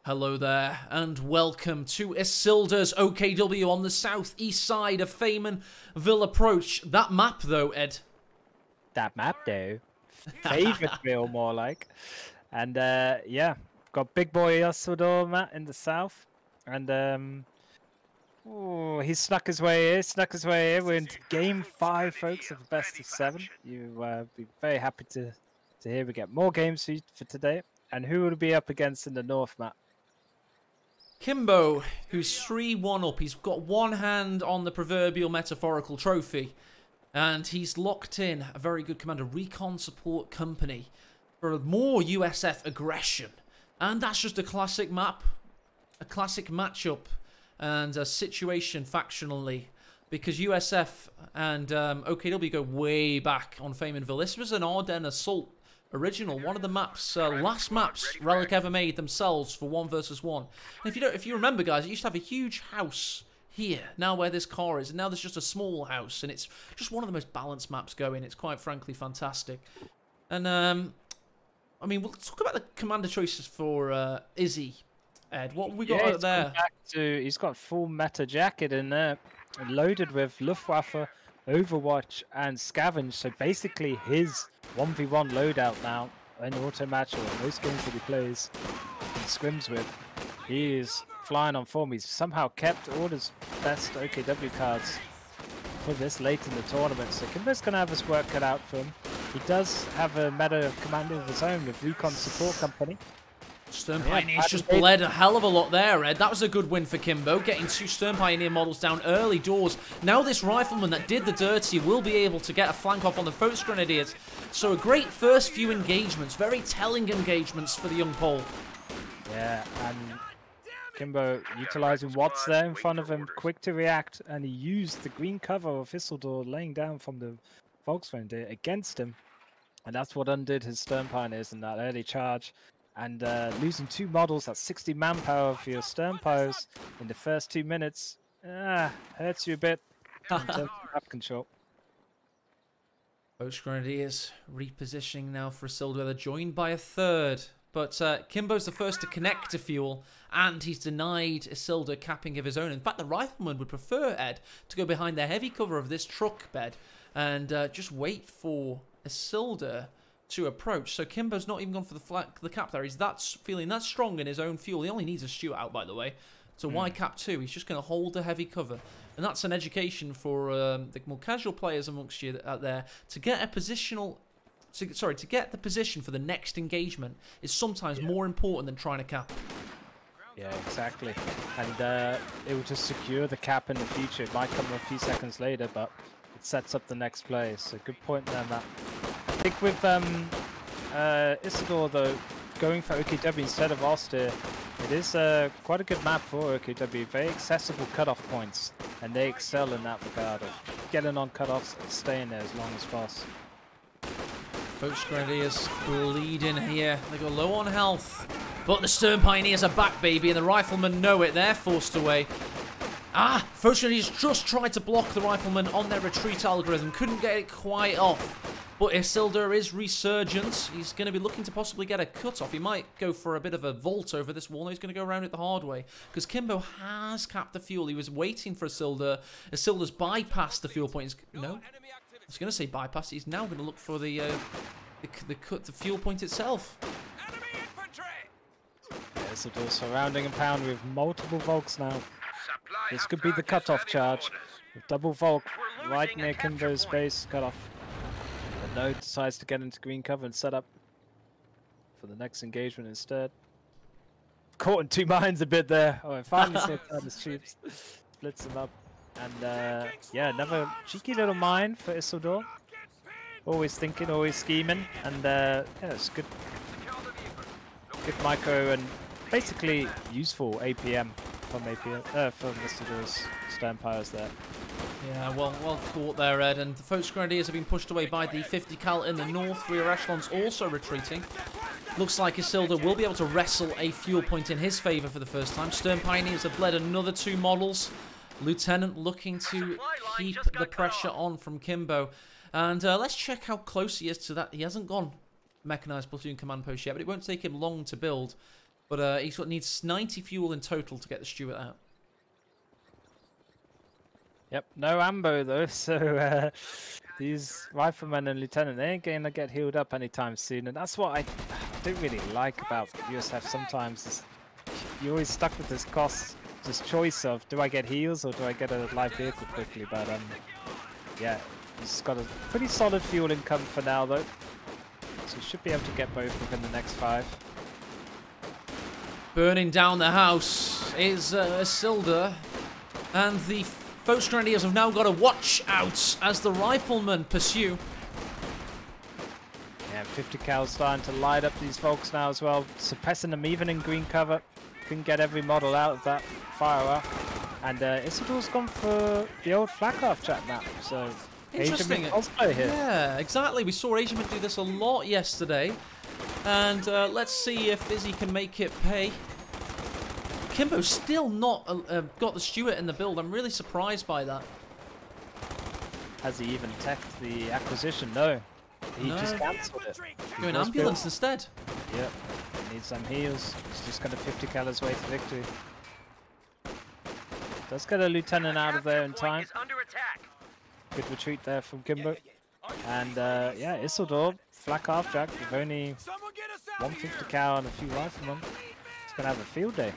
Hello there, and welcome to Isildur's OKW on the southeast side of Faymanville Approach. That map, though, Ed. That map, though. Fayetteville, more like. And, yeah, got big boy Isildur in the south. And, oh, he snuck his way in. We're into game 5, folks, of the best of 7. You be very happy to hear we get more games for today. And who will be up against in the north, Matt? Kimbo, who's 3-1 up. He's got one hand on the proverbial metaphorical trophy. And he's locked in a very good commander, Recon Support Company, for more USF aggression. And that's just a classic map, a classic matchup, and a situation factionally. Because USF and OKW go way back on Faymanville. This was an Ardennes Assault original, one of the maps, last maps Relic ever made themselves for 1 versus 1. And if you remember, guys, it used to have a huge house here, now where this car is, and now there's just a small house, and it's just one of the most balanced maps going. It's quite frankly fantastic. And I mean, we'll talk about the commander choices for Izzy. Ed, what have we got out there? He's got full meta jacket in there, loaded with Luftwaffe, Overwatch, and Scavenge. So basically, his 1v1 loadout now in auto match or most games that he plays and scrims with, he is flying on form. He's somehow kept all his best OKW cards for this late in the tournament. So Kimbo's going to have his work cut out for him. He does have a meta commander of his own with Recon Support Company. Stern Pioneer's just bled a hell of a lot there, Ed. That was a good win for Kimbo, getting 2 Stern Pioneer models down early doors. Now this Rifleman that did the dirty will be able to get a flank off on the Foes Grenadiers. So a great first few engagements, very telling engagements for the young Pole. Yeah, and Kimbo utilizing what's there in front of him, quick to react, and he used the green cover of Isildur laying down from the Volkswagen against him. And that's what undid his Stern Pioneers in that early charge. And losing 2 models, that's 60 manpower for your Stern Pios in the first 2 minutes. Hurts you a bit in terms of map control. Foes Grenadiers repositioning now for Isildur. They're joined by a third. But Kimbo's the first to connect to fuel, and he's denied Isildur capping of his own. In fact, the Rifleman would prefer, Ed, to go behind the heavy cover of this truck bed and just wait for Isildur to approach. So Kimbo's not even gone for the cap there. He's feeling that strong in his own fuel. He only needs a shoot out, by the way. So why cap 2? He's just going to hold the heavy cover. And that's an education for the more casual players amongst you out there to get a positional... to get the position for the next engagement is sometimes more important than trying to cap. Yeah, exactly. And it will just secure the cap in the future. It might come a few seconds later, but it sets up the next play. So good point there, Matt. I think with Isildur, though, going for OKW instead of Austere, it is quite a good map for OKW. Very accessible cutoff points, and they excel in that regard of getting on cutoffs and staying there as long as possible. Foes Grenadiers bleeding here. They go low on health. But the Stern Pioneers are back, baby, and the Riflemen know it. They're forced away. Foes Grenadiers just tried to block the Riflemen on their retreat algorithm. Couldn't get it quite off. But Isildur is resurgent. He's going to be looking to possibly get a cut-off. He might go for a bit of a vault over this wall. No, he's going to go around it the hard way. Because Kimbo has capped the fuel. He was waiting for Isildur. Isildur's bypassed the fuel point. No? I was going to say bypass. He's now going to look for the fuel point itself. Yeah, Isildur surrounding and pound with multiple Volks now. This could be the cutoff charge. With double Volk right near Kimbo's base cutoff. But no, decides to get into green cover and set up for the next engagement instead. Caught in 2 minds a bit there. Oh, I finally saved out his troops. Splits them up. And yeah, another cheeky little mine for Isildur. Always thinking, always scheming, and yeah, it's good micro and basically useful APM from Isildur's Stern Pios there. Yeah, well caught there, Ed. And the Foes Grenadiers have been pushed away by the 50 cal in the north. Rear echelons also retreating. Looks like Isildur will be able to wrestle a fuel point in his favour for the first time. Stern Pioneers have bled another 2 models. Lieutenant looking to keep the pressure on from Kimbo. And let's check how close he is to that. He hasn't gone mechanized platoon command post yet, but it won't take him long to build. But he needs 90 fuel in total to get the Stuart out. Yep, no ammo though, so these riflemen and lieutenant, they ain't gonna get healed up anytime soon, and that's what I don't really like about USF sometimes, is you're always stuck with this choice of, do I get heals or do I get a live vehicle quickly? But yeah, he's got a pretty solid fuel income for now though, so he should be able to get both within the next 5. Burning down the house is Isildur, and the Folks Grenadiers have now got to watch out as the riflemen pursue. Yeah, 50 cal starting to light up these folks now as well, suppressing them even in green cover. Couldn't get every model out of that fire arc. And Isildur's gone for the old flak half track map, so interesting. Cosplay here. Yeah, exactly. We saw Asian do this a lot yesterday. And let's see if Izzy can make it pay. Kimbo's still not got the Stuart in the build. I'm really surprised by that. Has he even teched the acquisition? No. He just cancelled it. Going ambulance instead. Yep. Needs some heals. He's just going to 50 cal his way to victory. Does get a lieutenant out of there in time. Good retreat there from Kimbo. And yeah, Isildur, flak half track with only 150 cal and a few riflemen. He's going to have a field day.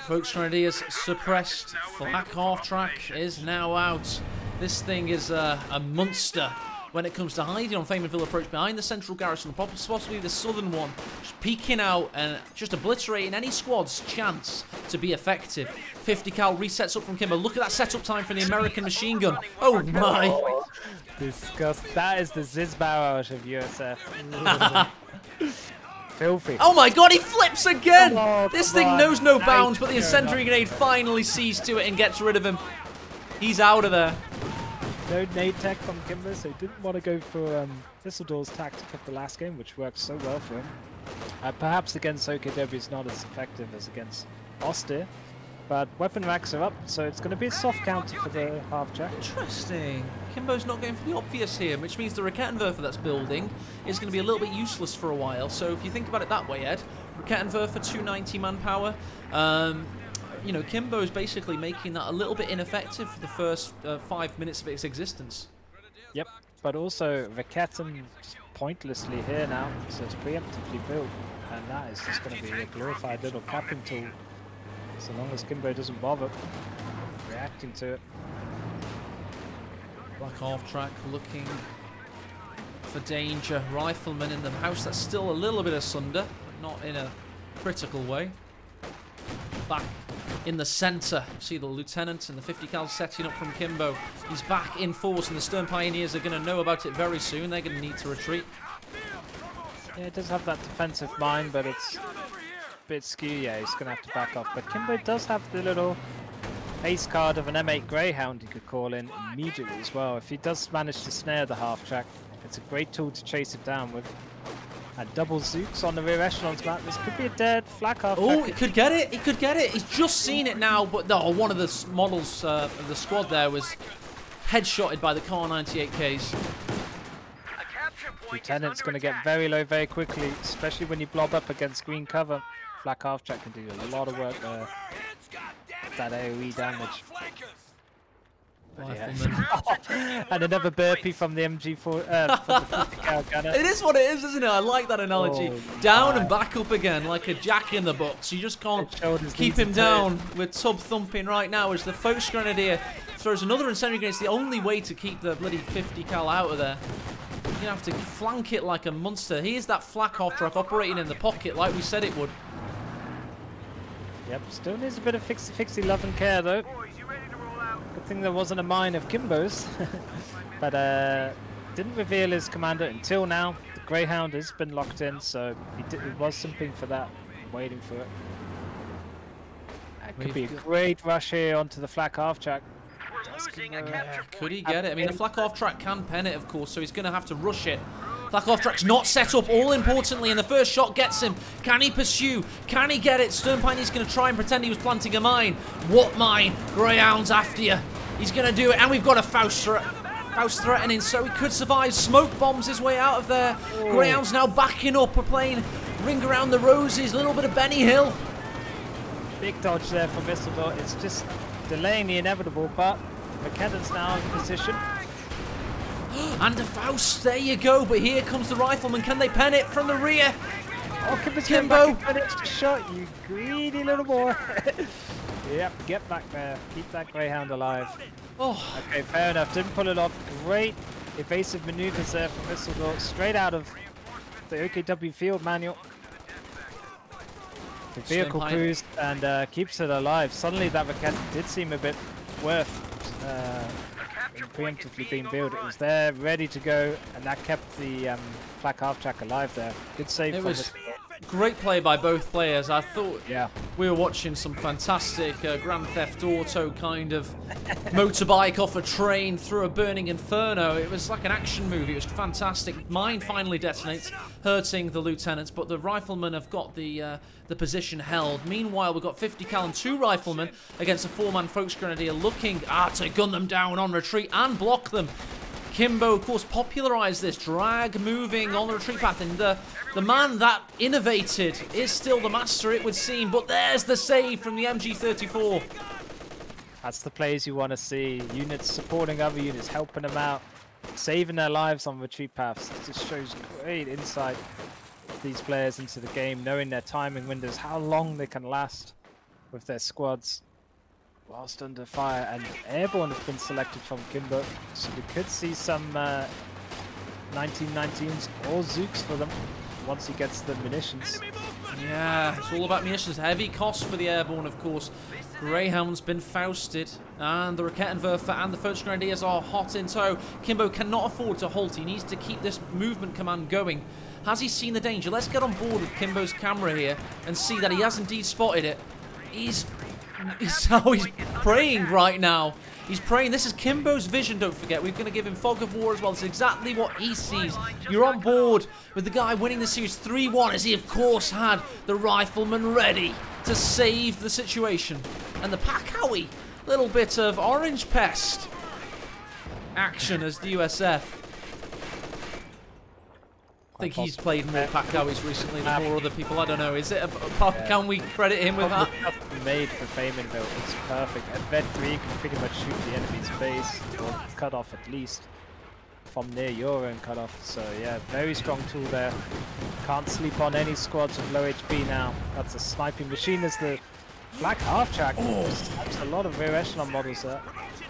Folks Grenadiers suppressed. Flak half track is now out. This thing is a monster when it comes to hiding on Faymanville approach behind the central garrison, possibly the southern one, just peeking out and just obliterating any squad's chance to be effective. 50 cal resets up from Kimbo. Look at that setup time for the American machine gun. Oh my! Disgust. That is the Ziz barrage of USF. Filthy. Oh my god, he flips again! Oh, this thing knows no bounds, but the incendiary grenade finally sees to it and gets rid of him. He's out of there. No nade tech from Kimber, so he didn't want to go for Isildur's tactic of the last game, which worked so well for him. Perhaps against OKW is not as effective as against Austere, but weapon racks are up, so it's going to be a soft counter for the half track. Interesting. Kimbo's not going for the obvious here, which means the Rakettenwerfer that's building is going to be a little bit useless for a while. So if you think about it that way, Ed, Rakettenwerfer 290 manpower. You know, Kimbo's basically making that a little bit ineffective for the first 5 minutes of its existence. Yep, but also Raketten just pointlessly here now, so it's preemptively built, and that is just going to be a glorified little capping tool, so long as Kimbo doesn't bother reacting to it. Black half track looking for danger. Rifleman in the house that's still a little bit asunder, but not in a critical way. Back in the centre, see the lieutenant and the 50 cal setting up from Kimbo. He's back in force, and the Stern Pioneers are going to know about it very soon. They're going to need to retreat. Yeah, it does have that defensive mind, but it's a bit skew. Yeah, he's going to have to back off. But Kimbo does have the little ace card of an M8 Greyhound he could call in immediately as well. If he does manage to snare the half track, it's a great tool to chase it down with. And double Zooks on the rear echelons map. This could be a dead flak half. Oh, he could get it. He could get it. He's just seen it now, but no, one of the models of the squad there was headshotted by the Car 98Ks. Lieutenant's going to get very low very quickly, especially when you blob up against green cover. Flak half track can do a lot of work there. That AoE damage. Yeah. And another burpee from the MG4 from the 50 cal gunner. It is what it is, isn't it? I like that analogy. Down and back up again, like a jack in the box. You just can't keep him down with tub thumping right now as the Folks Grenadier throws another incendiary grenade. It's the only way to keep the bloody 50 cal out of there. You're going to have to flank it like a monster. Here's that flak half track operating in the pocket like we said it would. Yep, still needs a bit of fixie love and care though. Good thing there wasn't a mine of Kimbo's. But didn't reveal his commander until now. The Greyhound has been locked in, so he was simping for that, waiting for it. That could be a great rush here onto the flak half track. Could he get it? I mean, the flak half track can pen it, of course, so he's going to have to rush it. Flak half track's not set up, all importantly, and the first shot gets him. Can he pursue? Can he get it? Stern Pioneer's going to try and pretend he was planting a mine. What mine? Greyhound's after you. He's going to do it, and we've got a Faust Faust threatening, so he could survive. Smoke bombs his way out of there. Greyhound's now backing up. We're playing Ring Around the Roses. A little bit of Benny Hill. Big dodge there from Whistledore. It's just delaying the inevitable, but McKennan's now in position. And a Faust, there you go. But here comes the Rifleman. Can they pen it from the rear? Oh, Kimbo! An extra shot, you greedy little boy. Yep, get back there. Keep that Greyhound alive. Oh. Okay, fair enough. Didn't pull it off. Great evasive maneuvers there from Whistledore. Straight out of the OKW field manual. The vehicle cruised and keeps it alive. Suddenly that rocket did seem a bit worth preemptively being built. It was there, ready to go, and that kept the flak half track alive there. Good save from it. Great play by both players. I thought we were watching some fantastic Grand Theft Auto kind of motorbike off a train through a burning inferno. It was like an action movie. It was fantastic. Mine finally detonates, hurting the lieutenants, but the riflemen have got the position held. Meanwhile, we've got 50 cal and 2 riflemen against a 4-man Volksgrenadier looking to gun them down on retreat and block them. Kimbo, of course, popularized this drag moving on the retreat path, and the man that innovated is still the master, it would seem. But there's the save from the MG34. That's the plays you want to see. Units supporting other units, helping them out, saving their lives on retreat paths. It just shows great insight of these players into the game, knowing their timing windows, how long they can last with their squads whilst under fire. And Airborne has been selected from Kimbo, so we could see some 1919s or Zooks for them once he gets the munitions. Yeah, it's all about munitions. Heavy cost for the Airborne, of course. Greyhound's been Fausted, and the Raketenwerfer and the Volksgrenadiers are hot in tow. Kimbo cannot afford to halt. He needs to keep this movement command going. Has he seen the danger? Let's get on board with Kimbo's camera here and see that he has indeed spotted it. He's praying right now. He's praying. This is Kimbo's vision, don't forget. We're going to give him Fog of War as well. It's exactly what he sees. You're on board with the guy winning the series 3-1, as he, of course, had the rifleman ready to save the situation. And the Pakawi, little bit of orange pest action as the USF. I think he's played more Pakawis recently than more other people. I don't know. Is it? Can we credit him with that? Made for Famenville. It's perfect. And Vet 3 can pretty much shoot the enemy's base, or cut off at least from near your own cutoff. So yeah, very strong tool there. Can't sleep on any squads with low HP now. That's a sniping machine. There's the flak half track. That's a lot of rear echelon models there.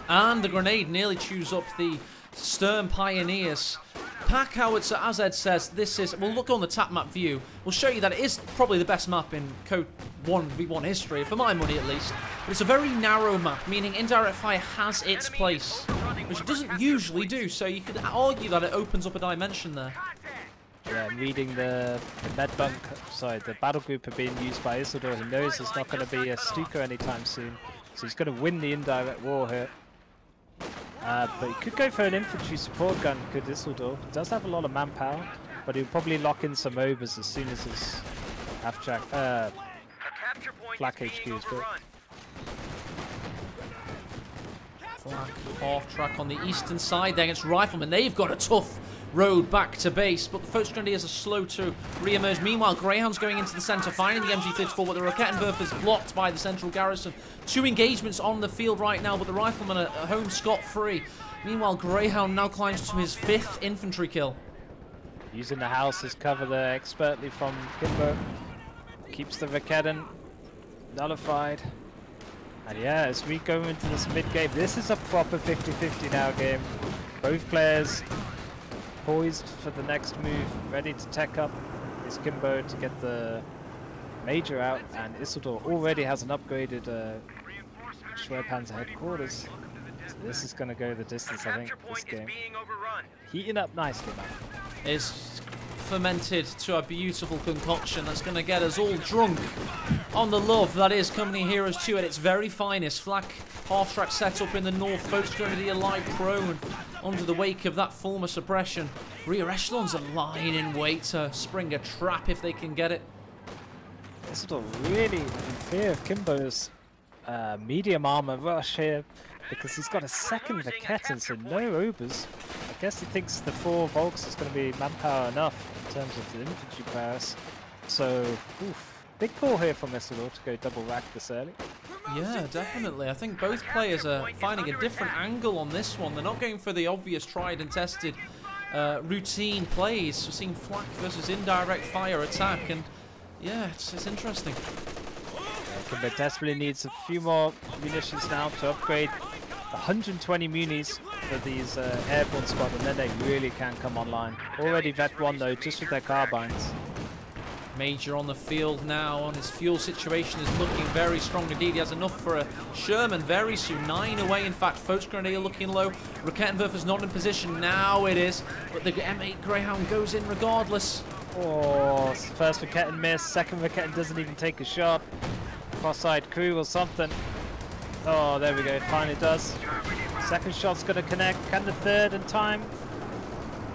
And the grenade nearly chews up the Stern Pioneers. Pack Howitzer, as Ed says, this is... We'll look on the tap map view. We'll show you that it is probably the best map in Code 1v1 history, for my money at least. But it's a very narrow map, meaning indirect fire has its place, which it doesn't usually do, so you could argue that it opens up a dimension there. Yeah, and reading the med bunk, sorry, the battle group are being used by Isildur. He knows there's not going to be a Stuka anytime soon, so he's going to win the indirect war here. But he could go for an infantry support gun, could Isildur. He does have a lot of manpower, but he'll probably lock in some obers as soon as his half-track, flak HQ is built. Flak half-track on the eastern side there against Riflemen. They've got a tough road back to base, but the Volksgrenadiers are slow to re-emerge. Meanwhile, Greyhound's going into the centre, finding the MG34, but the Raketenwerfer's blocked by the central garrison. 2 engagements on the field right now, but the Riflemen are home scot-free. Meanwhile, Greyhound now climbs to his 5th infantry kill. Using the house as cover there expertly from Kimbo. Keeps the Raketen nullified. And yeah, as we go into this mid-game, this is a proper 50-50 now game. Both players poised for the next move, ready to tech up. Is Kimbo to get the major out, and Isildur already has an upgraded Schwerpanzer headquarters. So this is going to go the distance, I think, this game. Heating up nicely, man. It's fermented to a beautiful concoction that's going to get us all drunk on the love that is Company Heroes 2 at its very finest. Flak half-track setup in the north, Volksgrenadier lie prone under the wake of that former suppression. Rear echelons are lying in wait to spring a trap if they can get it. Isildur really in fear of Kimbo's medium armor rush here because he's got a second Vaquetan, so no Ubers. I guess he thinks the 4 Volks is going to be manpower enough in terms of the infantry prowess. So, oof, big pull here from Isidore to go double rack this early. Yeah, definitely. I think both players are finding a different angle on this one. They're not going for the obvious tried and tested routine plays. We're seeing flak versus indirect fire attack, and yeah, it's interesting. But desperately needs a few more munitions now to upgrade 120 munis for these airborne squad, and then they really can come online. Already vet 1 though, just with their carbines. Major on the field now, and his fuel situation is looking very strong indeed. He has enough for a Sherman very soon. 9 away, in fact. Volksgrenadier looking low. Raketenwerfer's not in position. Now it is, but the M8 Greyhound goes in regardless. Oh, first Vaquetan miss, second Vaquetan doesn't even take a shot. Cross-eyed crew or something. Oh, there we go, it finally does. Second shot's going to connect. Can the third in time?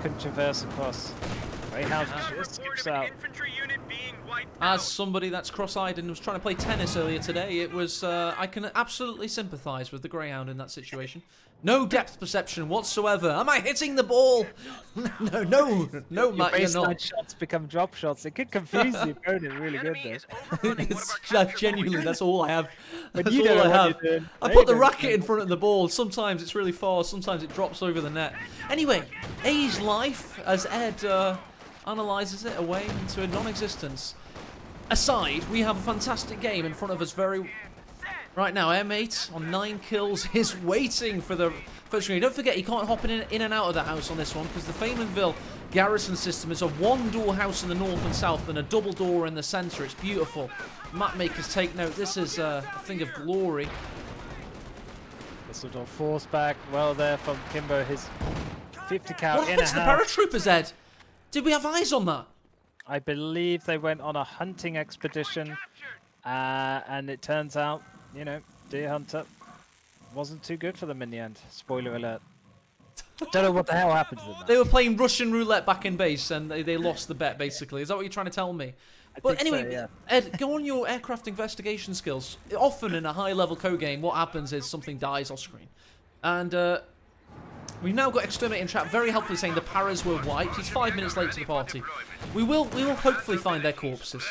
Couldn't traverse across. Greyhound just skips out. As somebody that's cross-eyed and was trying to play tennis earlier today, it was I can absolutely sympathise with the Greyhound in that situation. No depth perception whatsoever. Am I hitting the ball? no, Matt, you're not. Shots become drop shots. It could confuse the opponent really good though. It's genuinely, that's all I have. But That's you all know I what have. you're doing. I put the racket in front of the ball. Sometimes it's really far, sometimes it drops over the net. Anyway, A's life, as Ed analyses it away into a non-existence. Aside, we have a fantastic game in front of us right now. M8 on 9 kills is waiting for the first screen. Don't forget, he can't hop in and out of the house on this one because the Feynmanville garrison system is a 1-door house in the north and south and a double door in the centre. It's beautiful. Map makers take note. This is a thing of glory. This sort of force back well there from Kimbo. His 50 cal What in happened a to the house. paratroopers, Ed? Did we have eyes on that? I believe they went on a hunting expedition, and it turns out, you know, Deer Hunter wasn't too good for them in the end. Spoiler alert. Don't know what the hell happened to them. They were playing Russian roulette back in base, and they lost the bet, basically. Is that what you're trying to tell me? But anyway, so, yeah. Ed, go on your aircraft investigation skills. Often in a high-level code game, what happens is something dies off screen. And we've now got Exterminate and Trap very helpfully saying the paras were wiped. He's 5 minutes late to the party. We will hopefully find their corpses.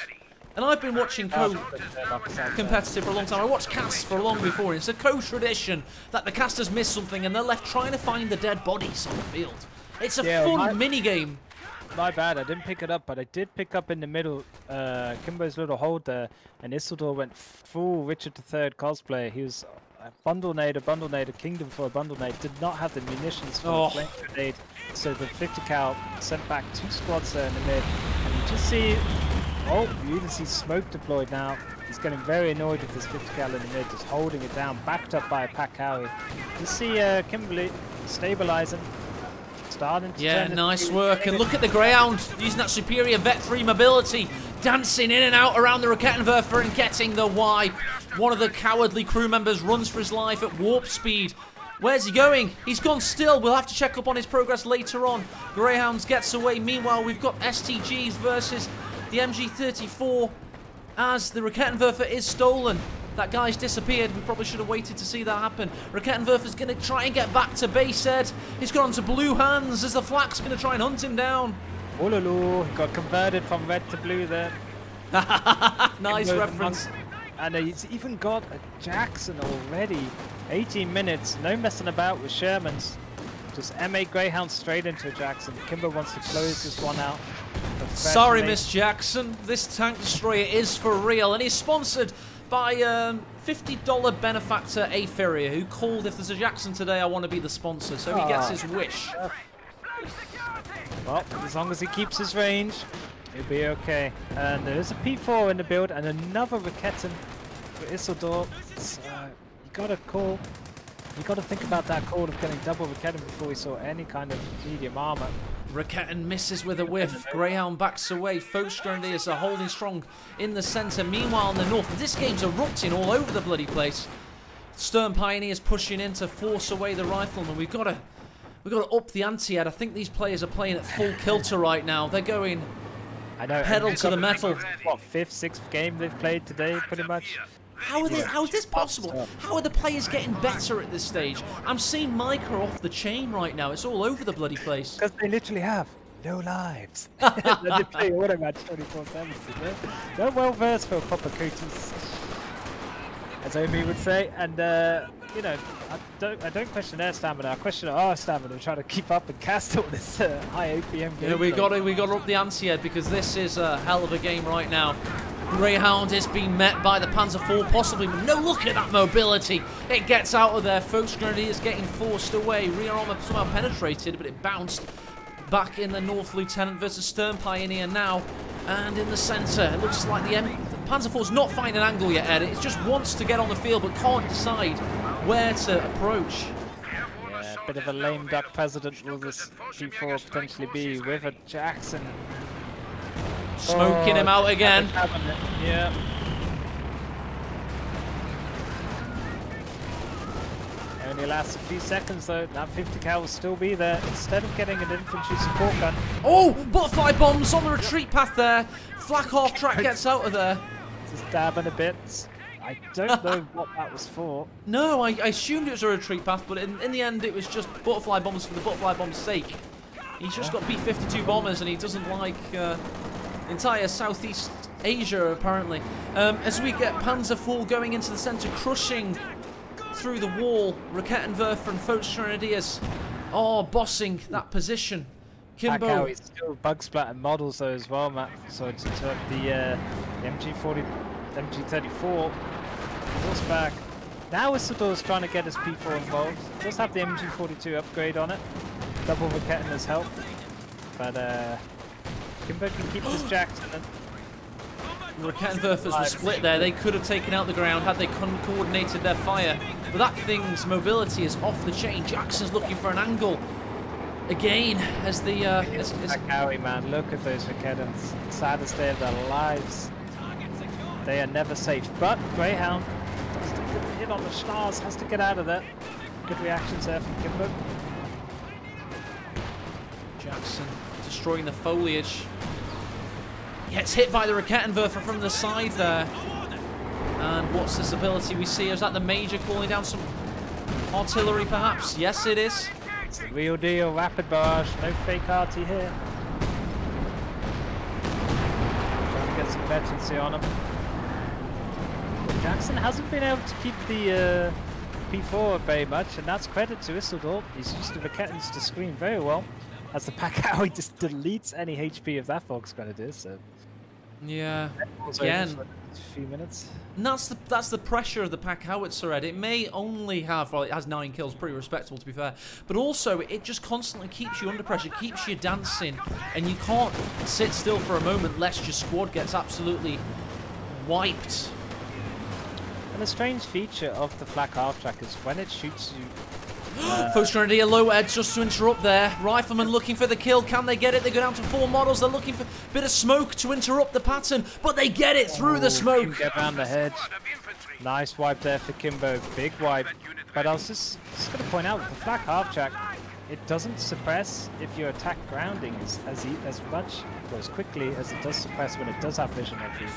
And I've been watching competitive for a long time. I watched cast for long before. It's a co-tradition that the casters miss something and they're left trying to find the dead bodies on the field. It's a fun mini-game. My bad, I didn't pick it up, but I did pick up in the middle Kimbo's little hold there, and Isildur went full Richard III cosplay. He was a bundle nade, Kingdom for a bundle nade, did not have the munitions for a flame grenade, so the 50 cal sent back 2 squads there in the mid, and you just see, you even see smoke deployed now. He's getting very annoyed with this 50 cal in the mid, just holding it down, backed up by a Pak Howie. You see Kimberly stabilizing. Yeah, nice work. And look at the Greyhound using that superior Vet 3 mobility, dancing in and out around the Raketenwerfer and getting the wipe. One of the cowardly crew members runs for his life at warp speed. Where's he going? He's gone still. We'll have to check up on his progress later on. Greyhounds gets away. Meanwhile, we've got STGs versus the MG34 as the Raketenwerfer is stolen. That guy's disappeared. We probably should have waited to see that happen. Raketenwerfer's going to try and get back to base, Ed. He's gone to blue hands as the flak's going to try and hunt him down. Oh, he got converted from red to blue there. Nice reference. And he's even got a Jackson already. 18 minutes, no messing about with Shermans. Just M8 Greyhound straight into a Jackson. Kimber wants to close this one out. Sorry, Miss Jackson. This tank destroyer is for real, and he's sponsored by $50 benefactor A. Ferrier, who called, if there's a Jackson today, I want to be the sponsor, so he gets his wish. Well, as long as he keeps his range, he'll be okay. And there is a P4 in the build, and another Raketan for Isildur. You gotta call. You gotta think about that call of getting double Raketan before we saw any kind of medium armor. Raketan misses with a whiff. Greyhound backs away. Volksgrenadiers are holding strong in the centre. Meanwhile, in the north, this game's erupting all over the bloody place. Stern Pioneers pushing in to force away the riflemen. We've got to up the ante, Ed. I think these players are playing at full kilter right now. They're going pedal to the metal. What, 5th, 6th game they've played today, pretty much? How is this possible? How are the players getting better at this stage? I'm seeing Micah off the chain right now. It's all over the bloody place. Because they literally have no lives. They play auto match 24/7. They're well versed for proper coaches, as Omi would say. And you know, I don't question their stamina. I question our stamina, trying to keep up and cast all this high OPM game. Yeah, we got to up the ante, Ed, because this is a hell of a game right now. Greyhound is being met by the Panzer IV, possibly. No, look at that mobility. It gets out of there. Folks, Grenadier is getting forced away. Rear armor somehow penetrated, but it bounced back in the North Lieutenant versus Stern Pioneer now. And in the centre, it looks like the Panzer IV's not finding an angle yet, Ed. It just wants to get on the field, but can't decide where to approach. Yeah, a bit of a lame duck president will this P4 potentially be with a Jackson. Smoking him out again. Yeah. Only lasts a few seconds though. That 50 cal will still be there instead of getting an infantry support gun. Oh, butterfly bombs on the retreat path there. Flak half track gets out of there. Just dabbing a bit. I don't know what that was for. No, I assumed it was a retreat path, but in the end it was just butterfly bombs for the butterfly bombs' sake. He's just got B-52 bombers and he doesn't like entire Southeast Asia, apparently. As we get Panzer IV going into the centre, crushing through the wall. Rakettenwerfer and Volksgrenadiers bossing that position. Kimbo. He's still bug splatting models though as well, Matt. So to interrupt the MG40, MG34 horseback. Now Isildur's trying to get his P4 involved. Does have the MG42 upgrade on it. Double Raketten has helped. But Kimbo can keep this Jackson. The Rakettenwerfers were split there. They could have taken out the ground had they coordinated their fire. But that thing's mobility is off the chain. Jackson's looking for an angle. Again, as the... Howie, man, look at those Rakettens. Saddest day of their lives. They are never safe. But Greyhound does take a hit on the stars, has to get out of there. Good reactions there from Kimbo. Jackson destroying the foliage. Gets hit by the Rakettenwerfer from the side there. And what's this ability we see? Is that the Major calling down some artillery, perhaps? Yes, it is. It's the real deal, rapid barrage, no fake RT here. Trying to get some veterancy on him. But Jackson hasn't been able to keep the P4 at bay much, and that's credit to Isildur. He's used the Rakettens to screen very well. As the Pack-Howie just deletes any HP of that Volksgrenadier, so... Yeah, again. A few minutes. And that's the pressure of the Pack Howitzer, Ed. It may only have, well, it has 9 kills, pretty respectable to be fair, but also it just constantly keeps you under pressure, keeps you dancing, and you can't sit still for a moment lest your squad gets absolutely wiped. And a strange feature of the flak half track is when it shoots you. Volksgrenadier low edge just to interrupt there. Rifleman looking for the kill. Can they get it? They go down to 4 models. They're looking for a bit of smoke to interrupt the pattern, but they get it through the smoke. Get around the hedge. Nice wipe there for Kimbo. Big wipe. But I was just going to point out, with the flak half track, it doesn't suppress if your attack grounding is as much or as quickly as it does suppress when it does have vision of you,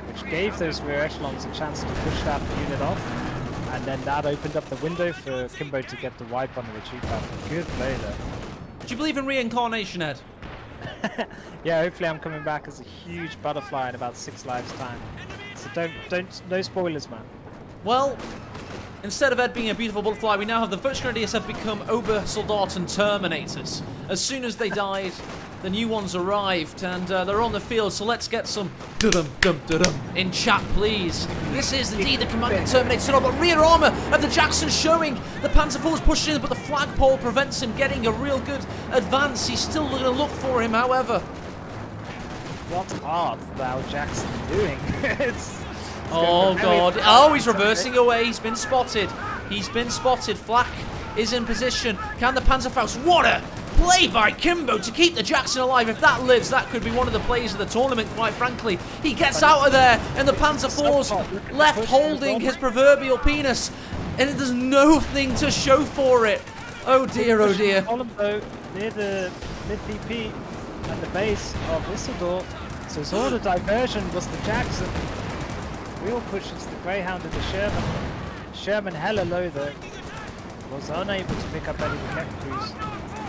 which gave those rear echelons a chance to push that unit off. And then that opened up the window for Kimbo to get the wipe on the retreat path. Good play there. Do you believe in reincarnation, Ed? Yeah, hopefully I'm coming back as a huge butterfly in about 6 lives' time. So no spoilers, man. Well, instead of Ed being a beautiful butterfly, we now have the Volksgrenadiers have become Obersoldaten Terminators. As soon as they died, the new ones arrived, and they're on the field, so let's get some dum-dum-dum-dum in chat, please. This is indeed the Commander Terminator, but rear armor of the Jackson showing. The Panzer IV is pushing in, but the flagpole prevents him getting a real good advance. He's still going to look for him, however. What art thou, Jackson, doing? Oh, God. Oh, he's reversing away. He's been spotted. He's been spotted. Flak is in position. Can the Panzerfaust? What a play by Kimbo to keep the Jackson alive. If that lives, that could be one of the plays of the tournament, quite frankly. He gets out of there, and the Panzer IV's left holding his proverbial penis, and there's nothing to show for it. Oh, dear, oh, dear. Near the mid-VP and the base of Isildur, so his order diversion was the Jackson. Real pushes the Greyhound into Sherman. Sherman hella low though. Was unable to pick up any rocket crews.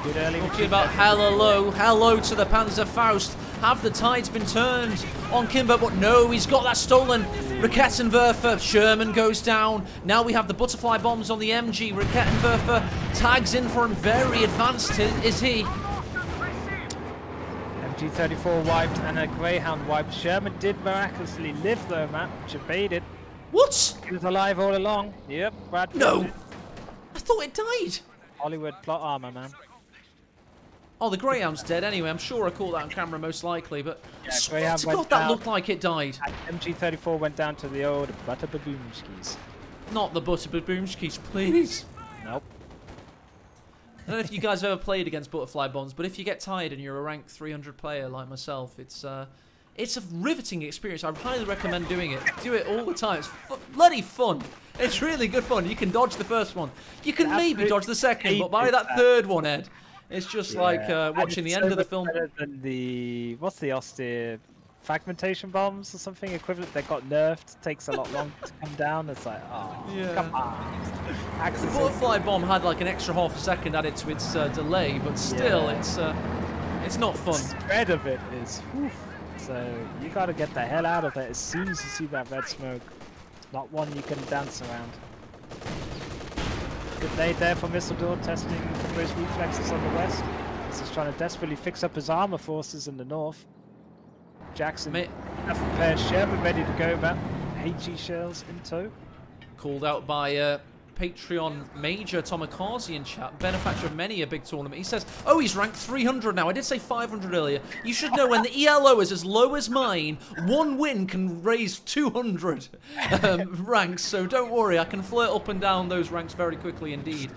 Good early Talking about hello to the Panzerfaust. Have the tides been turned on Kimbo? But no, he's got that stolen. Raketenwerfer, Sherman goes down. Now we have the butterfly bombs on the MG. Raketenwerfer tags in for him. Very advanced, is he? MG34 wiped and a Greyhound wiped. Sherman did miraculously live though, Matt, which abated. What? He was alive all along. Yep, Brad. No! I thought it died. Hollywood plot armor, man. Oh, the Greyhound's dead anyway. I'm sure I caught that on camera most likely, but Yeah, swear to God, that looked like it died. MG34 went down to the old Butterbaboomskis. Not the Butterbaboomskis, please. Nope. I don't know if you guys have ever played against butterfly bombs, but if you get tired and you're a rank 300 player like myself, it's a riveting experience. I highly recommend doing it. Do it all the time. It's bloody fun. It's really good fun. You can dodge the first one. You can maybe dodge the second, but by that third one, Ed, it's just like watching the end of the film. Better than the, what's the austere fragmentation bombs or something equivalent that got nerfed. Takes a lot longer to come down. It's like, oh, come on. The butterfly bomb had like an extra half a second added to its delay, but still, it's not fun. The spread of it is, whew. So you got to get the hell out of it as soon as you see that red smoke. It's not one you can dance around. Good nade there for Mistledore, testing Kimbo's reflexes on the west. He's just trying to desperately fix up his armor forces in the north. Jackson, enough prepared. Sherman ready to go, man. HE shells in tow. Called out by Patreon Major Tomikaze in chat, benefactor of many a big tournament. He says, oh, he's ranked 300 now. I did say 500 earlier. You should know when the ELO is as low as mine, one win can raise 200 ranks. So don't worry, I can flirt up and down those ranks very quickly indeed.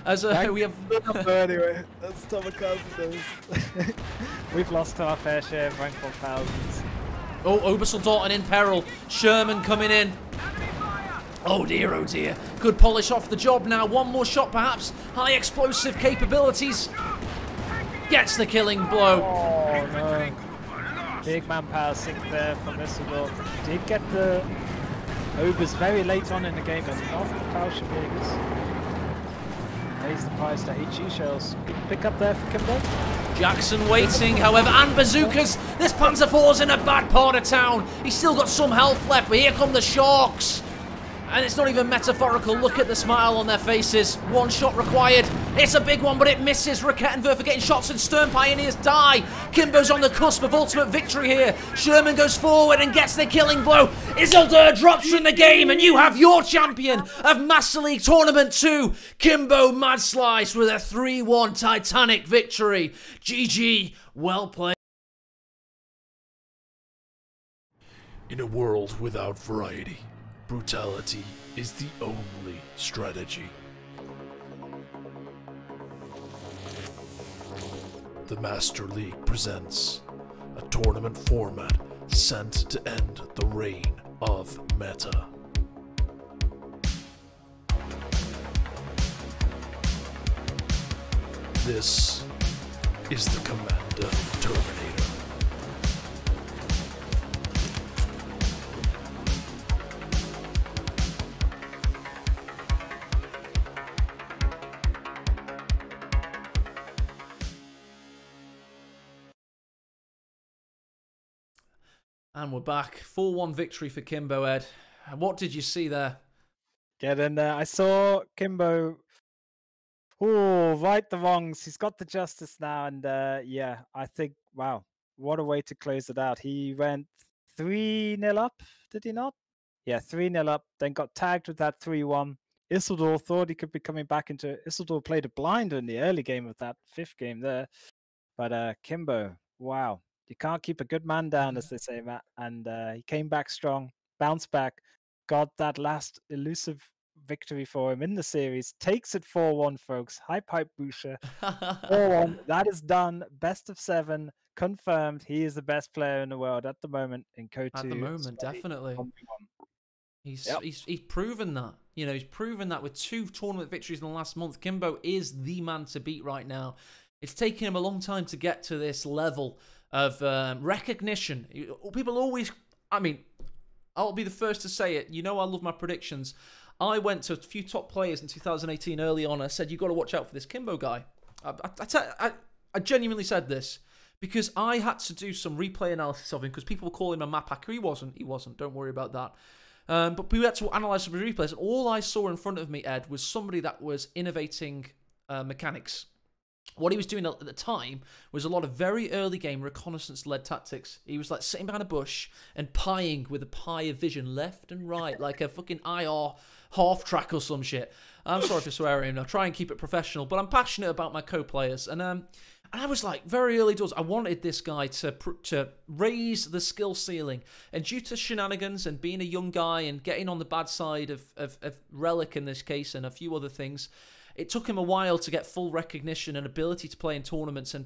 As we have... anyway, that's Tomikaze knows. We've lost our fair share of rank 1000s. Oh, Obersel Dalton in peril. Sherman coming in. Oh dear, oh dear. Could polish off the job now. One more shot perhaps. High explosive capabilities. Gets the killing blow. Oh no. Big manpower sink there from Mistledore. Did get the Obers very late on in the game and not the Fallschirmjägers. Pays the price to HE shells. Good pick up there for Kimbo. Jackson waiting, however, and bazookas. This Panzer IV's in a bad part of town. He's still got some health left, but here come the Sharks. And it's not even metaphorical. Look at the smile on their faces. One shot required. It's a big one, but it misses. Raketenwerfer getting shots and Stern Pioneers die. Kimbo's on the cusp of ultimate victory here. Sherman goes forward and gets the killing blow. Isildur drops from the game, and you have your champion of Master League Tournament 2, Kimbo Madslice, with a 3-1 Titanic victory. GG. Well played. In a world without variety, brutality is the only strategy. The Master League presents a tournament format sent to end the reign of meta. This is the Commander Terminator. And we're back. 4-1 victory for Kimbo, Ed. What did you see there? Get in there. I saw Kimbo. Oh, right the wrongs. He's got the justice now. And yeah, I think, wow, what a way to close it out. He went 3-0 up, did he not? Yeah, 3-0 up, then got tagged with that 3-1. Isildur thought he could be coming back into it. Isildur played a blinder in the early game of that 5th game there. But Kimbo, wow. You can't keep a good man down, as they say, Matt. And he came back strong, bounced back, got that last elusive victory for him in the series. Takes it 4-1, folks. Hype, Busha. 4-1. That is done. Best of 7. Confirmed. He is the best player in the world at the moment in Code 2. At the moment, definitely. He's proven that. You know, he's proven that with 2 tournament victories in the last month. Kimbo is the man to beat right now. It's taken him a long time to get to this level of recognition. People always, I mean, I'll be the first to say it. You know I love my predictions. I went to a few top players in 2018 early on. I said, you got to watch out for this Kimbo guy. I genuinely said this because I had to do some replay analysis of him because people were calling him a map hacker. He wasn't. Don't worry about that. But we had to analyse some replays. And all I saw in front of me, Ed, was somebody that was innovating mechanics. What he was doing at the time was a lot of very early game reconnaissance-led tactics. He was like sitting behind a bush and pieing with a pie of vision left and right, like a fucking IR half-track or some shit. I'm sorry for swearing. I'll try and keep it professional, but I'm passionate about my co-players. And I was like, very early doors, I wanted this guy to raise the skill ceiling. And due to shenanigans and being a young guy and getting on the bad side of Relic in this case and a few other things, it took him a while to get full recognition and ability to play in tournaments and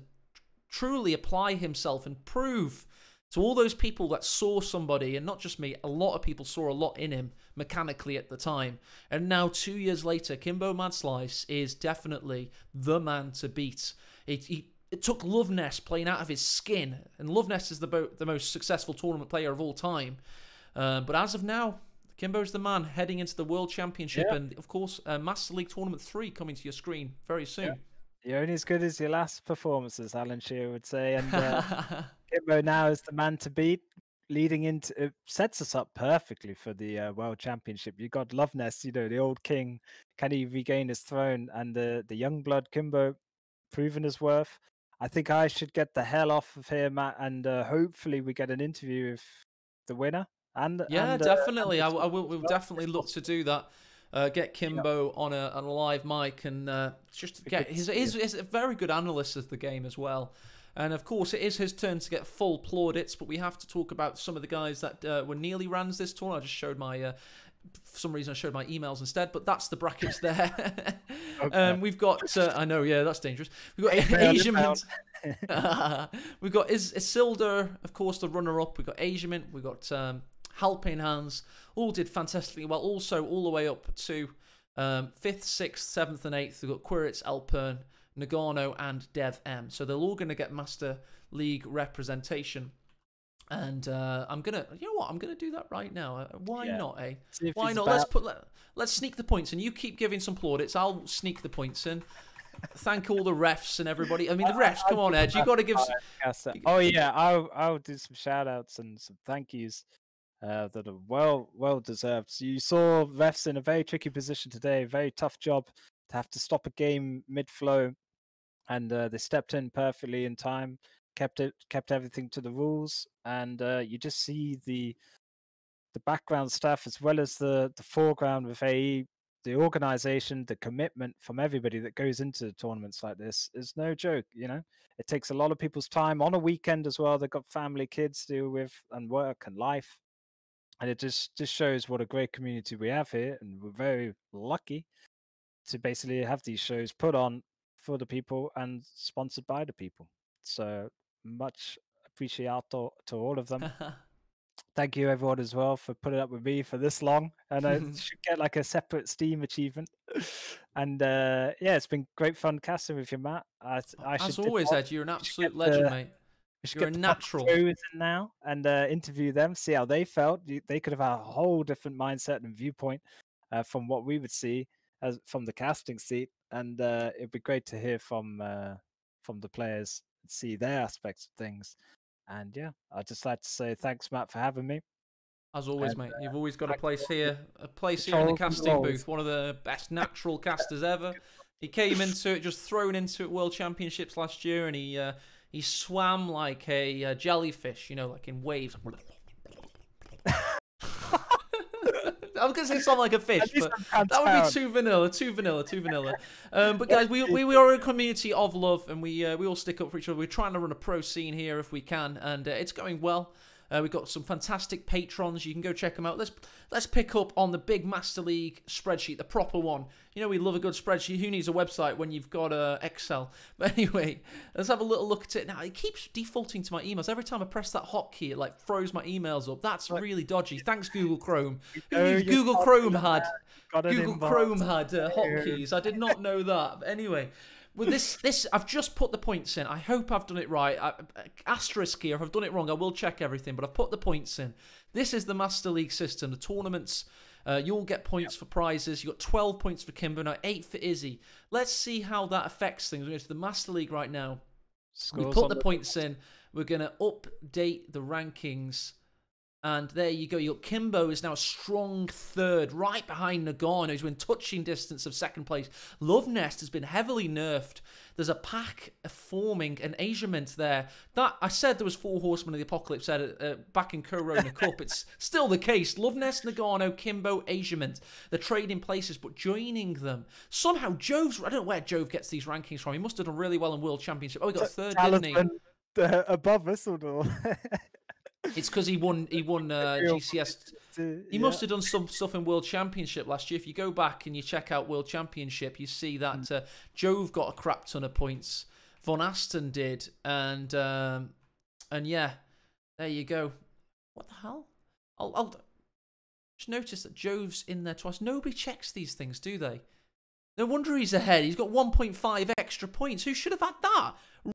truly apply himself and prove to all those people that saw somebody, and not just me, a lot of people saw a lot in him mechanically at the time. And now 2 years later, Kimbo Mad Slice is definitely the man to beat. It took Loveness playing out of his skin, and Loveness is the most successful tournament player of all time. But as of now, Kimbo's the man heading into the World Championship, and of course, Master League Tournament 3 coming to your screen very soon. Yeah. You're only as good as your last performances, Alan Shearer would say. And Kimbo now is the man to beat, leading into it sets us up perfectly for the World Championship. You got Loveness, the old king. Can he regain his throne? And the young blood Kimbo, proven his worth. I think I should get the hell off of here, Matt, and hopefully we get an interview with the winner. Definitely. We'll definitely look to do that. Get Kimbo on a live mic and just get he's a very good analyst of the game as well. And of course, it is his turn to get full plaudits, but we have to talk about some of the guys that were nearly rans this tournament. I just showed my for some reason I showed my emails instead, but that's the brackets there. Okay. We've got I know, yeah, that's dangerous. We've got Asiamint. We've got Isildur, of course, the runner-up. We've got Asiamint. We've got Halpin Hands. All did fantastically well. Also, all the way up to 5th, 6th, 7th, and 8th. We've got Quiritz, Alpern, Nagano, and Dev M. So they're all going to get Master League representation. And I'm gonna, I'm gonna do that right now. Why not, eh? Why not? Let's sneak the points in. You keep giving some plaudits. I'll sneak the points in. Thank all the refs and everybody. I mean, the refs. Come on, Ed. You got to give. Oh yeah, I'll do some shout outs and some thank yous that are well deserved. So you saw refs in a very tricky position today. Very tough job to have to stop a game mid flow, and they stepped in perfectly in time. Kept everything to the rules, and you just see the background stuff as well as the foreground with AE, the organization, the commitment from everybody that goes into tournaments like this is no joke. It takes a lot of people's time on a weekend as well. They've got family, kids to deal with, and work and life, and it just shows what a great community we have here, and we're very lucky to basically have these shows put on for the people and sponsored by the people. So much appreciato to all of them. Thank you everyone as well for putting up with me for this long, and I should get like a separate Steam achievement. And it's been great fun casting with you, Matt. As always, Ed, you're an absolute legend, mate. You're a natural. Now and interview them, see how they felt. They could have had a whole different mindset and viewpoint from what we would see as from the casting seat, and it'd be great to hear from the players, see their aspects of things. And I'd just like to say thanks, Matt, for having me. As always, mate. You've always got a place here in the casting booth. One of the best natural casters ever. He came into it, just thrown into it, World Championships last year, and he swam like a jellyfish, like in waves. I was going to say something like a fish, but that would be too vanilla. But guys, we are a community of love, and we all stick up for each other. We're trying to run a pro scene here if we can, and it's going well. We've got some fantastic patrons. You can go check them out. Let's pick up on the big Master League spreadsheet, the proper one. We love a good spreadsheet. Who needs a website when you've got Excel? But anyway, let's have a little look at it. Now, it keeps defaulting to my emails. Every time I press that hotkey, it throws my emails up. That's really dodgy. Thanks, Google Chrome. Google Chrome had hotkeys. I did not know that. But anyway, with this, I've just put the points in. I hope I've done it right. Asterisk here. If I've done it wrong, I will check everything. But I've put the points in. This is the Master League system. The tournaments, you'll get points for prizes. You've got 12 points for Kimbo, now 8 for Izzy. Let's see how that affects things. We're going to the Master League right now. Scores we put on the points in. We're going to update the rankings. And there you go. Your Kimbo is now a strong third, right behind Nagano, who's within touching distance of second place. Love Nest has been heavily nerfed. There's a pack forming, an Asiament there. That I said there was 4 Horsemen of the Apocalypse back in Corona Cup. It's still the case. Love Nest, Nagano, Kimbo, Asiament. They're trading places, but joining them. Somehow Jove's... I don't know where Jove gets these rankings from. He must have done really well in World Championship. Oh, he got third, didn't he? Above us or no? It's because he won GCS. He must have done some stuff in World Championship last year. If you go back and you check out World Championship, you see that Jove got a crap ton of points. Von Asten did, and yeah, there you go. What the hell? I'll just notice that Jove's in there twice. Nobody checks these things, do they? No wonder he's ahead. He's got 1.5 extra points. Who should have had that?